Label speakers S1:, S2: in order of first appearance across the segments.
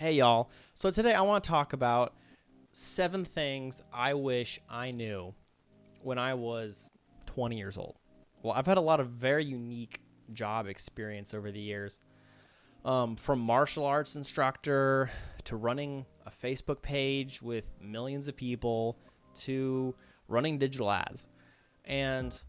S1: Hey, y'all. So today I want to talk about 7 things I wish I knew when I was 20 years old. Well, I've had a lot of very unique job experience over the years, from martial arts instructor to running a Facebook page with millions of people to running digital ads. And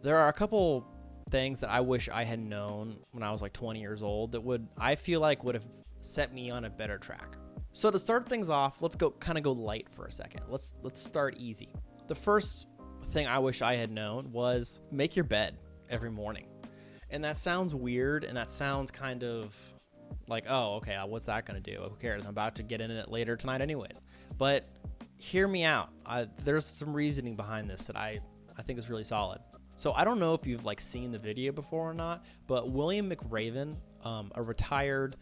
S1: there are a couple things that I wish I had known when I was like 20 years old that I feel like would have set me on a better track. So to start things off, let's go light for a second. Let's start easy. The first thing I wish I had known was make your bed every morning. And that sounds weird, and that sounds kind of like, oh, okay, what's that going to do? Who cares? I'm about to get in it later tonight anyways. But hear me out. There's some reasoning behind this that I think is really solid. So I don't know if you've seen the video before or not, but William McRaven, a retired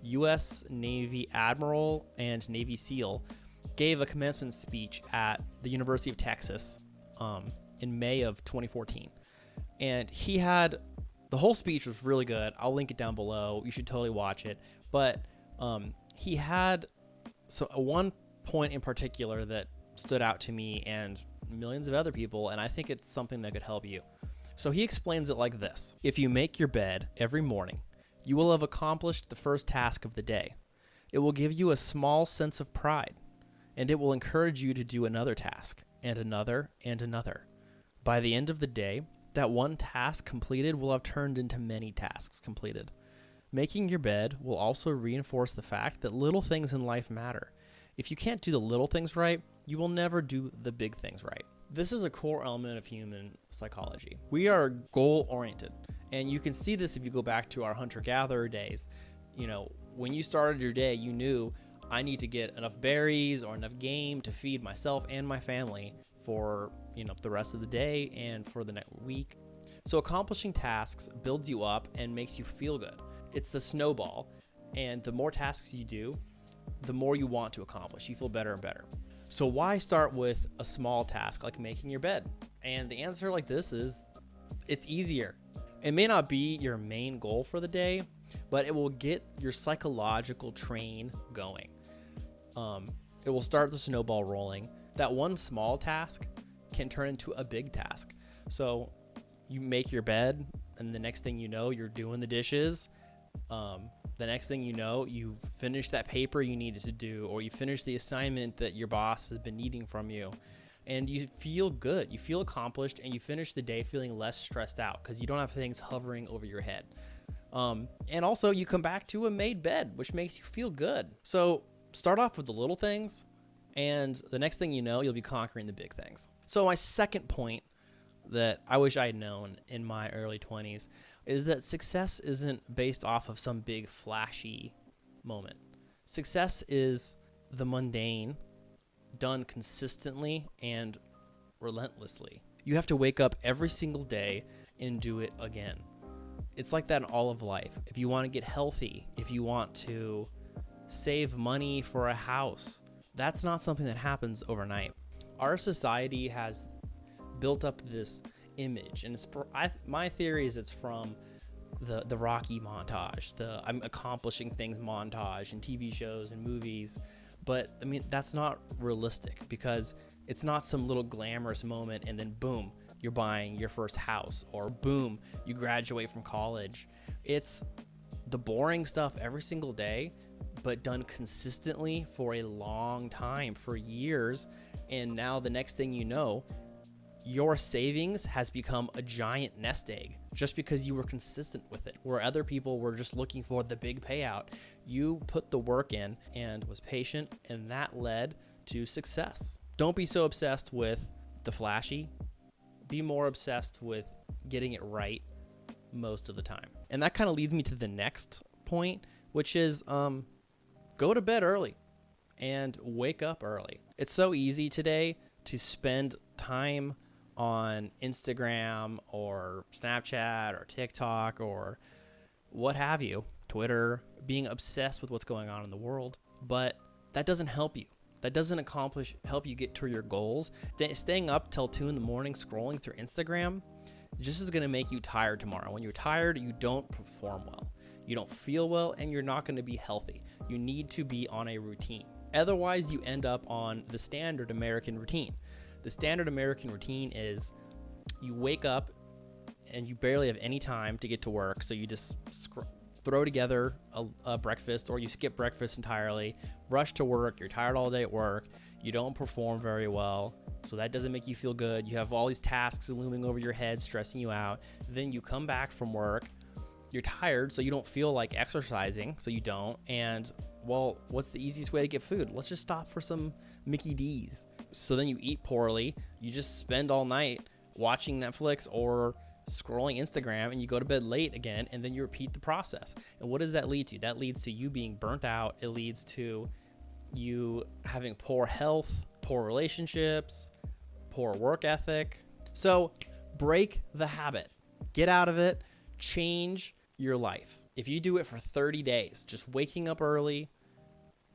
S1: U.S. Navy admiral and Navy SEAL, gave a commencement speech at the University of Texas in May of 2014. And the whole speech was really good. I'll link it down below. You should totally watch it. But he had one point in particular that stood out to me and millions of other people, and I think it's something that could help you. So he explains it like this. If you make your bed every morning, you will have accomplished the first task of the day. It will give you a small sense of pride, and it will encourage you to do another task, and another, and another. By the end of the day, that one task completed will have turned into many tasks completed. Making your bed will also reinforce the fact that little things in life matter. If you can't do the little things right, you will never do the big things right. This is a core element of human psychology. We are goal-oriented, and you can see this if you go back to our hunter-gatherer days. When you started your day, you knew, I need to get enough berries or enough game to feed myself and my family for the rest of the day and for the next week. So accomplishing tasks builds you up and makes you feel good. It's a snowball, and the more tasks you do, the more you want to accomplish. You feel better and better. So why start with a small task like making your bed? And the answer like this is, it's easier. It may not be your main goal for the day, but it will get your psychological train going. It will start the snowball rolling. That one small task can turn into a big task. So you make your bed, and the next thing you know, you're doing the dishes. The next thing you know, you finish that paper you needed to do, or you finish the assignment that your boss has been needing from you, and you feel good. You feel accomplished, and you finish the day feeling less stressed out because you don't have things hovering over your head. And also, you come back to a made bed, which makes you feel good. So start off with the little things, and the next thing you know, you'll be conquering the big things. So my second point that I wish I had known in my early 20s is that success isn't based off of some big flashy moment. Success is the mundane, done consistently and relentlessly. You have to wake up every single day and do it again. It's like that in all of life. If you want to get healthy, if you want to save money for a house, that's not something that happens overnight. Our society has built up this image, and my theory is it's from the Rocky montage, the I'm accomplishing things montage in TV shows and movies. But I mean, that's not realistic, because it's not some little glamorous moment and then boom, you're buying your first house, or boom, you graduate from college. It's the boring stuff every single day, but done consistently for a long time, for years. And now the next thing you know, your savings has become a giant nest egg just because you were consistent with it. Where other people were just looking for the big payout, you put the work in and was patient, and that led to success. Don't be so obsessed with the flashy. Be more obsessed with getting it right most of the time. And that kind of leads me to the next point, which is go to bed early and wake up early. It's so easy today to spend time on Instagram or Snapchat or TikTok or what have you, Twitter, being obsessed with what's going on in the world. But that doesn't help you. That doesn't help you get to your goals. Staying up till 2 a.m. scrolling through Instagram just is going to make you tired tomorrow. When you're tired, you don't perform well. you don't feel well, and you're not going to be healthy. You need to be on a routine. Otherwise, you end up on the standard American routine. The standard American routine is you wake up and you barely have any time to get to work, so you just throw together a breakfast, or you skip breakfast entirely, rush to work, you're tired all day at work, you don't perform very well, so that doesn't make you feel good. You have all these tasks looming over your head, stressing you out. Then you come back from work, you're tired, so you don't feel like exercising, so you don't. And, well, what's the easiest way to get food? Let's just stop for some Mickey D's. So then you eat poorly, you just spend all night watching Netflix or scrolling Instagram, and you go to bed late again, and then you repeat the process. And what does that lead to? That leads to you being burnt out. It leads to you having poor health, poor relationships, poor work ethic. So break the habit, get out of it, change your life. If you do it for 30 days, just waking up early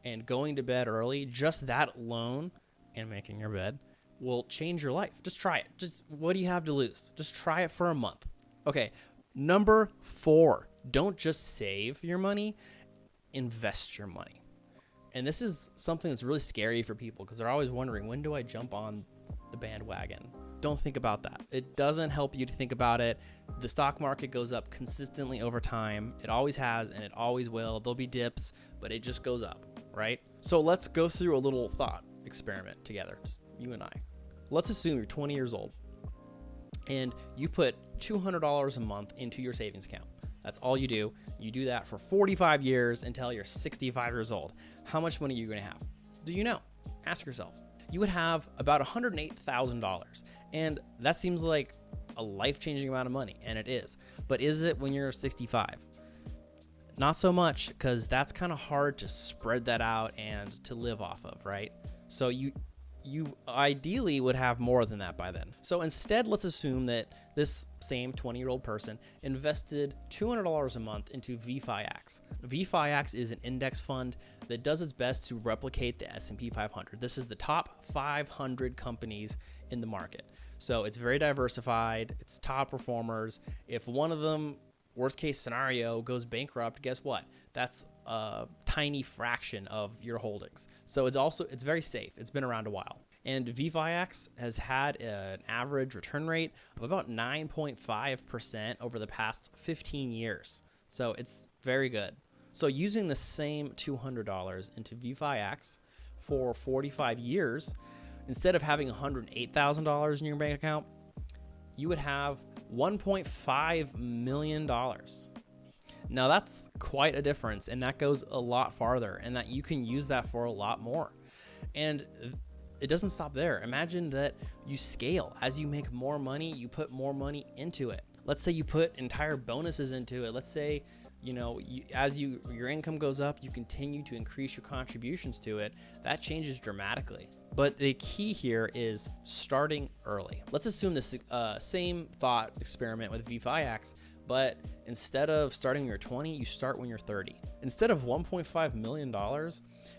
S1: and going to bed early, just that alone, and making your bed, will change your life. Just try it. Just, what do you have to lose? Just try it for a month. Okay. Number 4, don't just save your money, invest your money. And this is something that's really scary for people, because they're always wondering, when do I jump on the bandwagon? Don't think about that. It doesn't help you to think about it. The stock market goes up consistently over time. It always has, and it always will. There'll be dips, but it just goes up, right? So let's go through a little thought experiment together, just you and I. Let's assume you're 20 years old and you put $200 a month into your savings account. That's all you do. You do that for 45 years until you're 65 years old. How much money are you going to have? Do you know? Ask yourself. You would have about $108,000. And that seems like a life-changing amount of money, and it is. But is it when you're 65? Not so much, because that's kind of hard to spread that out and to live off of, right? So you ideally would have more than that by then. So instead, let's assume that this same 20-year-old person invested $200 a month into VFIAX. VFIAX is an index fund that does its best to replicate the S&P 500. This is the top 500 companies in the market. So it's very diversified. It's top performers. If one of them, worst case scenario, goes bankrupt, guess what? That's a tiny fraction of your holdings. So it's very safe. It's been around a while. And VFIAX has had an average return rate of about 9.5% over the past 15 years. So it's very good. So using the same $200 into VFIAX for 45 years, instead of having $108,000 in your bank account, you would have $1.5 million. Now that's quite a difference, and that goes a lot farther, and that you can use that for a lot more. And it doesn't stop there. Imagine that you scale. As you make more money, you put more money into it. Let's say you put entire bonuses into it. Let's say, as your income goes up, you continue to increase your contributions to it. That changes dramatically. But the key here is starting early. Let's assume this same thought experiment with VFIAX, but instead of starting when you're 20, you start when you're 30. Instead of $1.5 million,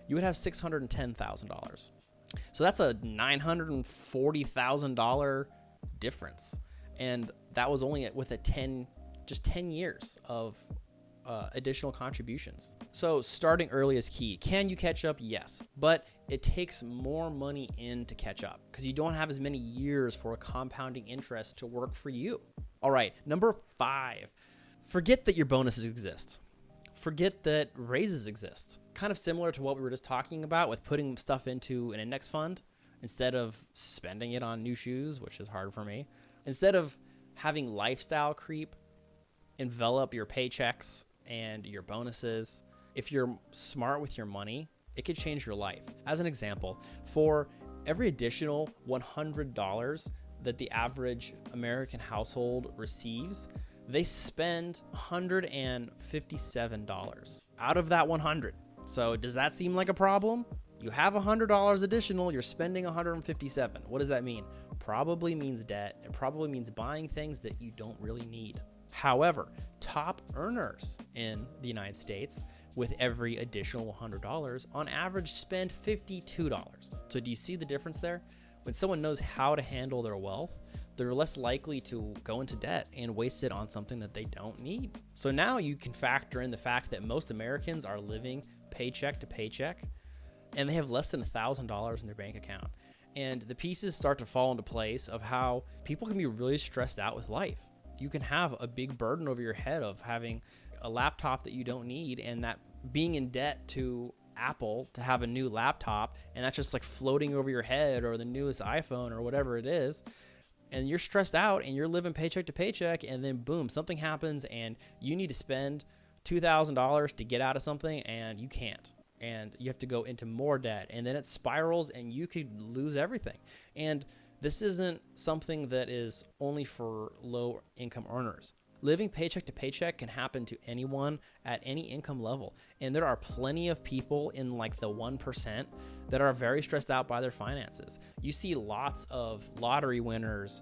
S1: you would have $610,000. So that's a $940,000 difference. And that was only with just 10 years of additional contributions. So starting early is key. Can you catch up? Yes, but it takes more money in to catch up because you don't have as many years for a compounding interest to work for you. All right, number 5, forget that your bonuses exist. Forget that raises exist. Kind of similar to what we were just talking about with putting stuff into an index fund instead of spending it on new shoes, which is hard for me. Instead of having lifestyle creep envelop your paychecks and your bonuses, if you're smart with your money, it could change your life. As an example, for every additional $100 that the average American household receives, they spend $157 out of that 100. So does that seem like a problem? You have $100 additional, you're spending $157. What does that mean? Probably means debt. It probably means buying things that you don't really need. However, top earners in the United States with every additional $100 on average spend $52. So do you see the difference there? When someone knows how to handle their wealth, they're less likely to go into debt and waste it on something that they don't need. So now you can factor in the fact that most Americans are living paycheck to paycheck and they have less than $1,000 in their bank account. And the pieces start to fall into place of how people can be really stressed out with life. You can have a big burden over your head of having a laptop that you don't need, and that being in debt to Apple to have a new laptop, and that's just like floating over your head, or the newest iPhone or whatever it is. And you're stressed out and you're living paycheck to paycheck, and then boom, something happens and you need to spend $2,000 to get out of something and you can't. And you have to go into more debt, and then it spirals and you could lose everything. And this isn't something that is only for low income earners. Living paycheck to paycheck can happen to anyone at any income level. And there are plenty of people in like the 1% that are very stressed out by their finances. You see lots of lottery winners,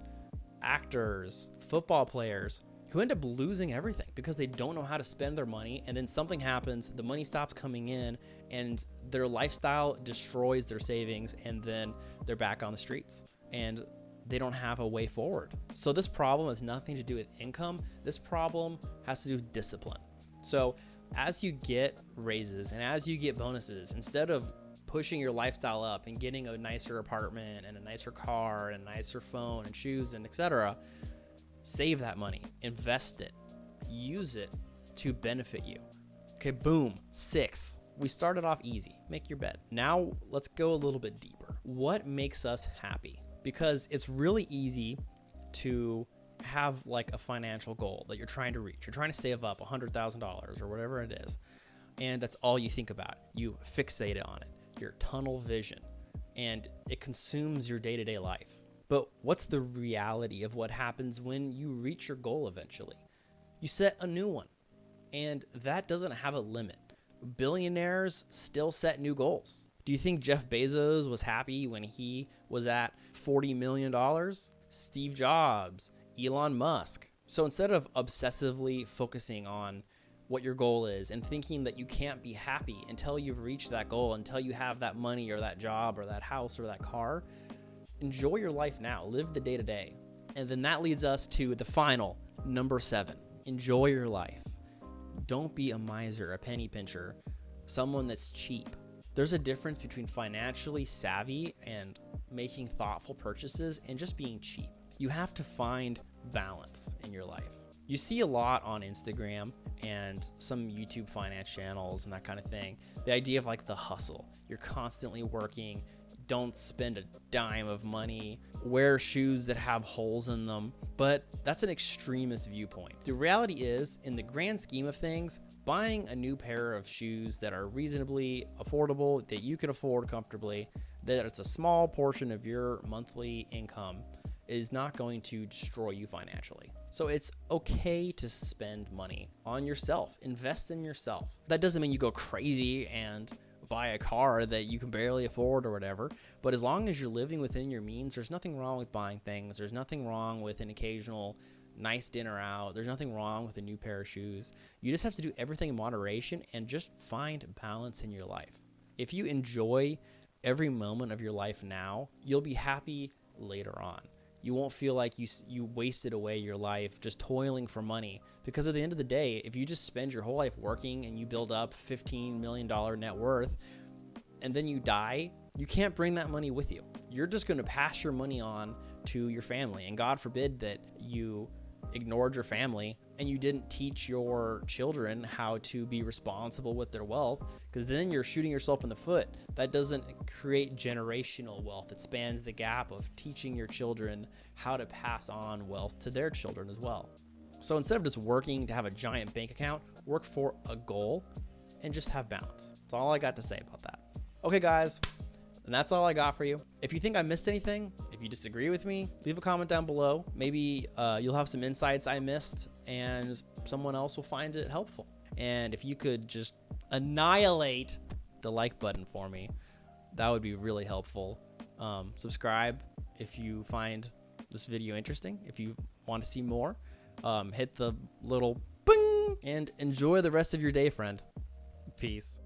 S1: actors, football players who end up losing everything because they don't know how to spend their money, and then something happens, the money stops coming in, and their lifestyle destroys their savings, and then they're back on the streets and they don't have a way forward. So this problem has nothing to do with income. This problem has to do with discipline. So as you get raises and as you get bonuses, instead of pushing your lifestyle up and getting a nicer apartment and a nicer car and a nicer phone and shoes and etc., save that money, invest it, use it to benefit you. Okay, boom, 6. We started off easy. Make your bed. Now let's go a little bit deeper. What makes us happy? Because it's really easy to have like a financial goal that you're trying to reach. You're trying to save up $100,000 or whatever it is, and that's all you think about. You fixate on it. Your tunnel vision, and it consumes your day-to-day life. But what's the reality of what happens when you reach your goal eventually? You set a new one, and that doesn't have a limit. Billionaires still set new goals. Do you think Jeff Bezos was happy when he was at $40 million? Steve Jobs, Elon Musk. So instead of obsessively focusing on what your goal is and thinking that you can't be happy until you've reached that goal, until you have that money or that job or that house or that car, enjoy your life now. Live the day to day. And then that leads us to the final, number 7. Enjoy your life. Don't be a miser, a penny pincher, someone that's cheap. There's a difference between financially savvy and making thoughtful purchases and just being cheap. You have to find balance in your life. You see a lot on Instagram and some YouTube finance channels and that kind of thing. The idea of like the hustle. You're constantly working. Don't spend a dime of money. Wear shoes that have holes in them. But that's an extremist viewpoint. The reality is, in the grand scheme of things, buying a new pair of shoes that are reasonably affordable, that you can afford comfortably, that it's a small portion of your monthly income, is not going to destroy you financially. So it's okay to spend money on yourself. Invest in yourself. That doesn't mean you go crazy and buy a car that you can barely afford or whatever. But as long as you're living within your means, there's nothing wrong with buying things. There's nothing wrong with an occasional nice dinner out. There's nothing wrong with a new pair of shoes. You just have to do everything in moderation and just find balance in your life. If you enjoy every moment of your life now, you'll be happy later on. You won't feel like you wasted away your life just toiling for money, because at the end of the day, if you just spend your whole life working and you build up $15 million net worth and then you die, you can't bring that money with you. You're just going to pass your money on to your family, and God forbid that you ignored your family and you didn't teach your children how to be responsible with their wealth, because then you're shooting yourself in the foot. That doesn't create generational wealth. It spans the gap of teaching your children how to pass on wealth to their children as well. So instead of just working to have a giant bank account, work for a goal and just have balance. That's all I got to say about that. Okay, guys. And that's all I got for you. If you think I missed anything, if you disagree with me, leave a comment down below. Maybe you'll have some insights I missed and someone else will find it helpful. And if you could just annihilate the like button for me, that would be really helpful. Subscribe if you find this video interesting. If you want to see more, hit the little bing and enjoy the rest of your day, friend. Peace.